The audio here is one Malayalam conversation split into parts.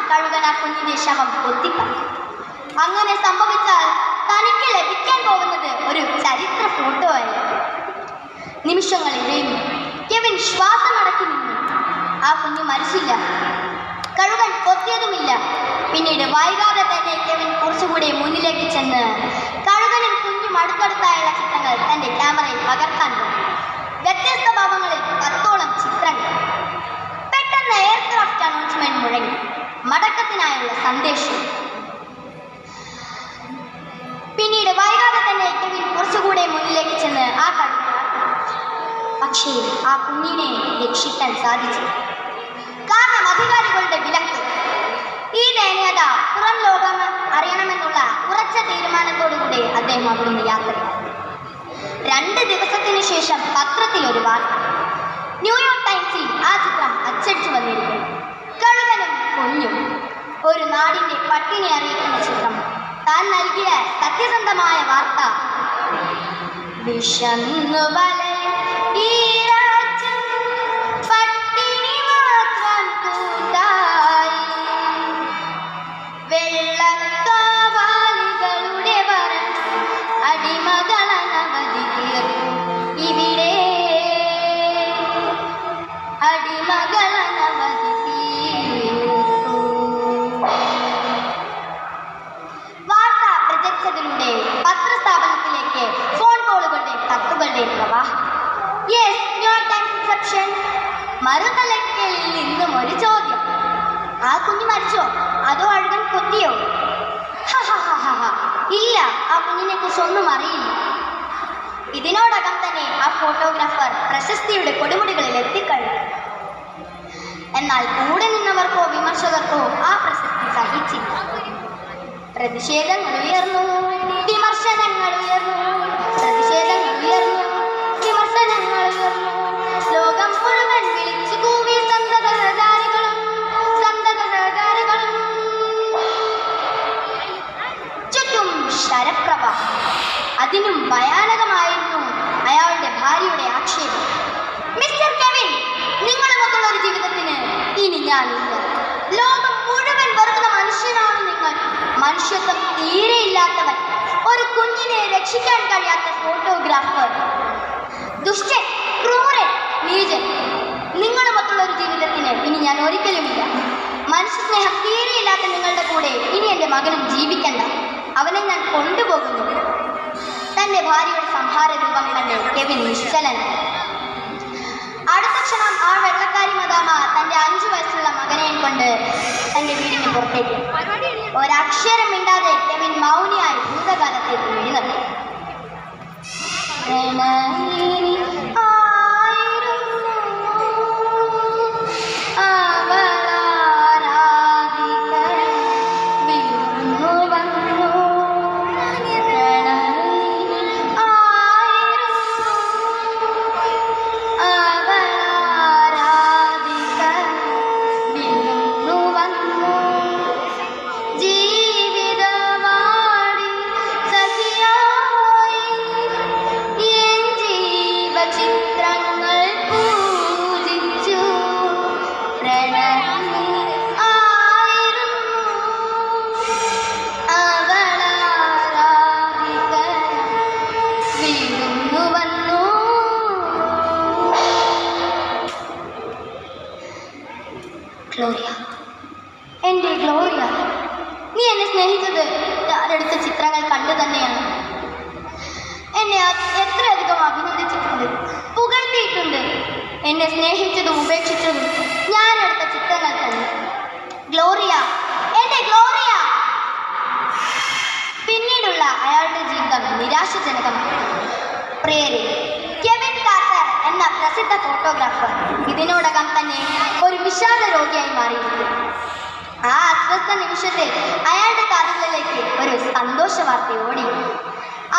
കഴുകൻ ആ കുഞ്ഞിന്റെ ശവം കൊത്തിക്കളഞ്ഞു. അങ്ങനെ സംഭവിച്ചാൽ തനിക്ക് ലഭിക്കാൻ പോകുന്നത് ഒരു ചരിത്ര ഫോട്ടോ ആയിരുന്നു. നിമിഷങ്ങൾ ഇഴയുന്നു. കെവിൻ ശ്വാസമടക്കി നിന്നു. ആ കുഞ്ഞു മരിച്ചില്ല. കഴുകൻ കൊത്തിയതുമില്ല. പിന്നീട് വൈകാതെ തന്നെ കെവിൻ കുറച്ചുകൂടി മുന്നിലേക്ക് ചെന്ന് കഴുകനും കുഞ്ഞും അടുത്തടുത്തായുള്ള ചിത്രങ്ങൾ തന്റെ ക്യാമറയിൽ പകർത്താൻ തുടങ്ങി. വ്യത്യസ്ത ഭാവങ്ങളിൽ 10ഓളം ചിത്രങ്ങൾ. പെട്ടെന്ന് എയർക്രാഫ്റ്റ് അനൗൺസ്മെന്റ് മുഴങ്ങി. മടക്കത്തിനായുള്ള സന്ദേശം. പിന്നീട് വൈകാതെ തന്നെ കെവിൻ കുറച്ചുകൂടെ മുന്നിലേക്ക് ചെന്ന് ആ കഴുകൻ, പക്ഷേ ആ കുഞ്ഞിനെ രക്ഷിക്കാൻ സാധിച്ചു. കാരണം അധികാരികളുടെ വിലക്ക്. ഈ ദയനീയത പുറം ലോകം അറിയണമെന്നുള്ള ഉറച്ച തീരുമാനത്തോടുകൂടി അദ്ദേഹം അവിടുന്ന് യാത്രയായി. 2 ദിവസത്തിനു ശേഷം പത്രത്തിൽ ഒരു വാർത്ത. ന്യൂയോർക്ക് ടൈംസിൽ ആ ചിത്രം അച്ചടിച്ചു വന്നിരിക്കുന്നു. കഴുകനും കുഞ്ഞും. ഒരു നാടിന്റെ പട്ടിണി അറിയിക്കുന്ന ചിത്രം. താൻ നൽകിയ സത്യസന്ധമായ വാർത്ത. വിശന്നു വലയും ഈ രാജ്യം പട്ടിണി മാത്രം കൂട്ടായി. വെള്ളക്കാവാലികളുടെ വരം അടിമകളനവധി തീർക്കും ഇവിടെ. അടിമകളനവധി തീർക്കും. വാർത്ത പ്രചരിച്ചതിലൂടെ പത്രസ്ഥാപനത്തിലേക്ക് ഫോൺ കോളുകളുടെ കത്തുകളുടെ പ്രവാഹം. Yes, New York Times reception. മറുതലക്കലിൽ നിന്നും ഒരു ചോദ്യം. ആ കുഞ്ഞ് മരിച്ചോ അതോ അഴുകൻ കൊത്തിയോ? ഇല്ല, ആ കുഞ്ഞിനെ കുറിച്ച് ഒന്നും അറിയില്ല. ഇതിനോടകം തന്നെ ആ ഫോട്ടോഗ്രാഫർ പ്രശസ്തിയുടെ കൊടുമുടികളിൽ എത്തിക്കഴിഞ്ഞു. എന്നാൽ കൂടെ നിന്നവർക്കോ വിമർശകർക്കോ ആ പ്രശസ്തി സഹിച്ചില്ല. പ്രതിഷേധങ്ങൾ ഉയർന്നു, വിമർശനങ്ങൾ ഉയർന്നു. പ്രതിഷേധങ്ങൾ ഉയർന്നു, വിമർശനങ്ങൾ ഉയർന്നു. ലോകം മുഴുവൻ വിളിച്ചു കൂവി സന്തത സഹചാരികളും. ചുറ്റും ശരപ്രഭ. അതിനും ഭയാനകമായിരുന്നു അയാളുടെ ഭാര്യയുടെ ആക്ഷേപം. മിസ്റ്റർ കെവിൻ, നിങ്ങളുമൊത്തുള്ള ഒരു ജീവിതത്തിന് ഇനി ഞാനില്ല. ലോകം മുഴുവൻ വെറുക്കുന്ന മനുഷ്യനാണ് നിങ്ങൾ. മനുഷ്യത്വം തീരെയില്ലാത്തവൻ. ഒരു കുഞ്ഞിനെ രക്ഷിക്കാൻ കഴിയാത്ത ഫോട്ടോഗ്രാഫർ. ദുഷ്ടൻ, ക്രൂരൻ, നീചൻ. നിങ്ങളുമൊത്തുള്ള ഒരു ജീവിതത്തിന് ഇനി ഞാൻ ഒരിക്കലുമില്ല. മനുഷ്യസ്നേഹം തീരെയില്ലാത്ത നിങ്ങളുടെ കൂടെ ഇനി എൻ്റെ മകനും ജീവിക്കണ്ട. അവനെ ഞാൻ കൊണ്ടുപോകുന്നു. തൻ്റെ ഭാര്യയുടെ സംഹാര രൂപം കണ്ട് കെവിൻ നിശ്ചലൻ. അടുത്ത ക്ഷണം ആ വെള്ളക്കാരി മദാമ തൻ്റെ 5 വയസ്സുള്ള മകനെ കൊണ്ട് തൻ്റെ വീടിന് പുറത്തേക്ക്. ഒരക്ഷരം മിണ്ടാതെ കെവിൻ മൗനിയായി ഭൂതകാലത്തേക്ക് വീഴുന്നത്. ഗ്ലോറിയ, എൻ്റെ ഗ്ലോറിയ, നീ എന്നെ സ്നേഹിച്ചത് ഞാനെടുത്ത ചിത്രങ്ങൾ കണ്ടു തന്നെയാണ്. എന്നെ എത്രയധികം അഭിനന്ദിച്ചിട്ടുണ്ട്, പുകഴ്ത്തിയിട്ടുണ്ട്. എന്നെ സ്നേഹിച്ചതും ഉപേക്ഷിച്ചതും ഞാനെടുത്ത ചിത്രങ്ങൾ തന്നെ. ഗ്ലോറിയ, എൻ്റെ ഗ്ലോറിയ. പിന്നീടുള്ള അയാളുടെ ജീവിതം നിരാശാജനകമാണ്. പ്രിയരെ, കെവിൻ കാർട്ടർ എന്ന പ്രസിദ്ധ ഫോട്ടോഗ്രാഫർ ഇതിനോടകം തന്നെ ഒരു വിഷാദ രോഗിയായി മാറിയിരിക്കുന്നു. ആ അസ്വസ്ഥ നിമിഷത്തിൽ അയാളുടെ കാതുകളിലേക്ക് ഒരു സന്തോഷ വാർത്ത ഓടി.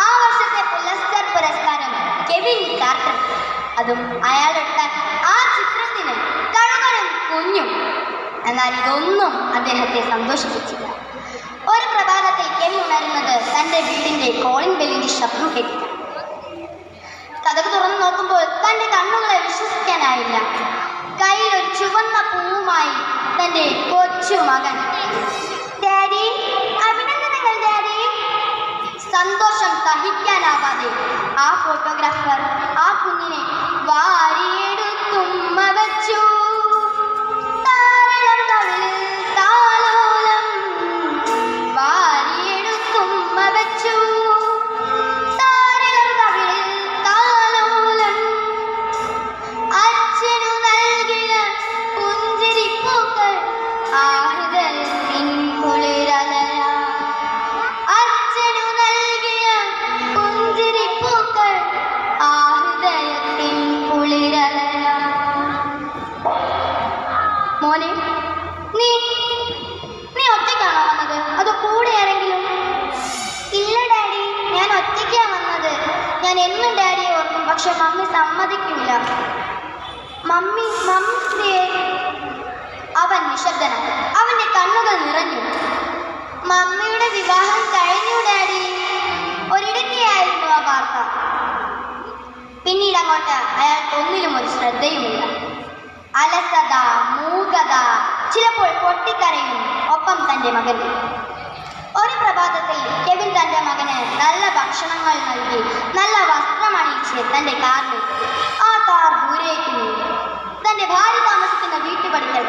ആ വർഷത്തെ പുലസ്റ്റർ പുരസ്കാരം കെവിൻ കാർട്ടർ. അതും അയാളെടുത്ത ആ ചിത്രത്തിന് കഴുകനും കുഞ്ഞും. എന്നാൽ ഇതൊന്നും അദ്ദേഹത്തെ സന്തോഷിപ്പിച്ചില്ല. ഒരു പ്രഭാതത്തിൽ കെവിൻ ഉണരുന്നത് തൻ്റെ വീടിൻ്റെ കോളിംഗ് ബെല്ലിൻ്റെ ശബ്ദം കേട്ടില്ല. കതക് തുറന്നു നോക്കുമ്പോൾ തൻ്റെ കണ്ണുകളെ വിശ്വസിക്കാനായില്ല. കയ്യിൽ ഒരു ചുവന്ന പൂവുമായി തന്റെ കൊച്ചു മകൻ. ഡാഡി, അഭിനന്ദനങ്ങൾ ഡാഡി. സന്തോഷം സഹിക്കാനാവാതെ ആ ഫോട്ടോഗ്രാഫർ ആ കുഞ്ഞിനെ വാരിയെടുത്തുമ്മ വച്ചു. താരളം തവിളിൽ താലോലം വാരിയെടുത്തുമ്മ വച്ചു. താരളം തവിളിൽ താലോലം അച്ഛനു നൽകിയ പുഞ്ചിരിപ്പൂക്കൾ ആ ഹൃദയത്തിൻ കുളിരലയ. അച്ഛനു നൽകിയ പുഞ്ചിരിപ്പൂക്കൾ ആ ഹൃദയത്തിൻ കുളിരലയ. മോനെ, നീ നീ ഒറ്റയ്ക്കാണോ വന്നത്, അതോ കൂടെ ആരെങ്കിലും? ഇല്ല ഡാഡി, ഞാൻ ഒറ്റയ്ക്കാ വന്നത്. ഞാൻ എന്നും ഡാഡിയെ ഓർക്കും, പക്ഷെ മമ്മി സമ്മതിക്കില്ല. മമ്മി അവൻ നിശബ്ദനായി. അവന്റെ കണ്ണുകൾ നിറഞ്ഞു. മമ്മിയുടെ വിവാഹം കഴിഞ്ഞു ഡാഡി. ഒരിടയ്ക്കായിരുന്നു ആ വാർത്ത. പിന്നീട് അങ്ങോട്ട് അയാൾക്ക് ഒന്നിലും ഒരു ശ്രദ്ധയുമില്ല. അലസത, മൂകത, ചിലപ്പോൾ പൊട്ടിക്കരയും ഒപ്പം തന്റെ മകൻ. ഒരു പ്രഭാതത്തിൽ കെവിൻ തന്റെ മകന് നല്ല ഭക്ഷണങ്ങൾ നൽകി നല്ല വസ്ത്രമണിയിച്ച് തന്റെ കാറിൽ ആ കാർ ദൂരേക്ക് നീങ്ങി. തന്റെ ഭാര്യ താമസിക്കുന്ന വീട്ടുപടിക്കൽ